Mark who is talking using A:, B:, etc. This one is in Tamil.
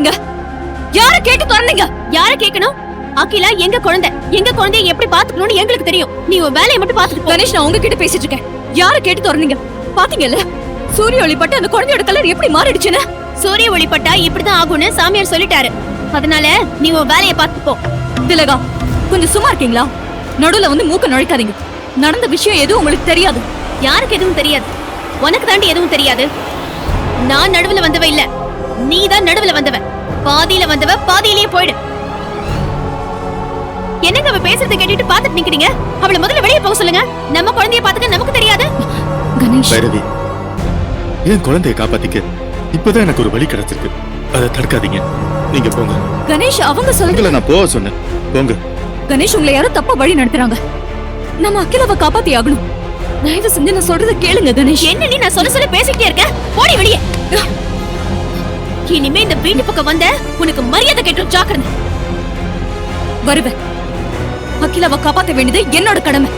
A: திறந்தீங்க? யார கேட்டு திறந்தீங்க? யார கேட்கணும்? அகிலா எங்க குழந்தைய எப்படி பாத்துக்கணும்னு எங்களுக்கு தெரியும். நீ உன் வேலையை மட்டும் பாத்துட்டு போ. கணேஷ், நான் உங்ககிட்ட பேசிட்டு இருக்கேன். யார கேட்டு திறந்தீங்க? பாத்தீங்கல்ல சூரிய ஒளிப்பட்டு அந்த குழந்தையோட கலர் எப்படி மாறிடுச்சுன்னு. சூரிய ஒளிப்பட்டா இப்படிதான் ஆகும்னு சாமியார் சொல்லிட்டாரு. அதனால நீ உன் வேலையை பாத்துட்டு போ. திலகா, கொஞ்சம் சும்மா இருக்கீங்களா? நடுவுல வந்து மூக்க நுழைக்காதீங்க. நடந்த விஷயம் எதுவும் உங்களுக்கு தெரியாது. யாருக்கு எதுவும் தெரியாது? உனக்கு தாண்டி எதுவும் தெரியாது. நான் நடுவுல வந்தவ இல்ல, நீதான் நடுவுல வந்தவ. பாதியில வந்தவ பாதியிலேயே போயிடு. என்னங்க அவ பேசுறத கேட்டுட்டு பாத்துட்டு நிக்கிறீங்க? அவளை முதல்ல வெளியே போக சொல்லுங்க. நம்ம குழந்தைய பாத்துக்க நமக்கு தெரியாது.
B: கணேஷ், பைரவி, என் குழந்தைய காப்பாத்திக்க இப்பதான் எனக்கு ஒரு வழி கிடைச்சிருக்கு. அதை தடுக்காதீங்க. நீங்க போங்க.
A: கணேஷ், அவங்க சொல்ல
B: நான் போக சொன்னேன். போங்க.
A: கணேஷ், உங்களை யாரும் தப்பா வழி நடத்துறாங்க. நம்ம அகிலாவை காப்பாத்தி ஆகணும். தயவு செஞ்சு நான் சொல்றத கேளுங்க கணேஷ். என்ன நீ நான் சொல்ல பேசிக்கிட்டே இருக்க? போடி வெளியே. இனிமே இந்த வீட்டு பக்கம் வந்த உனக்கு மரியாதை கேட்டு ஜாக்கிரதை. வருவேன். அகிலாவை காப்பாத்த வேண்டியது என்னோட கடமை.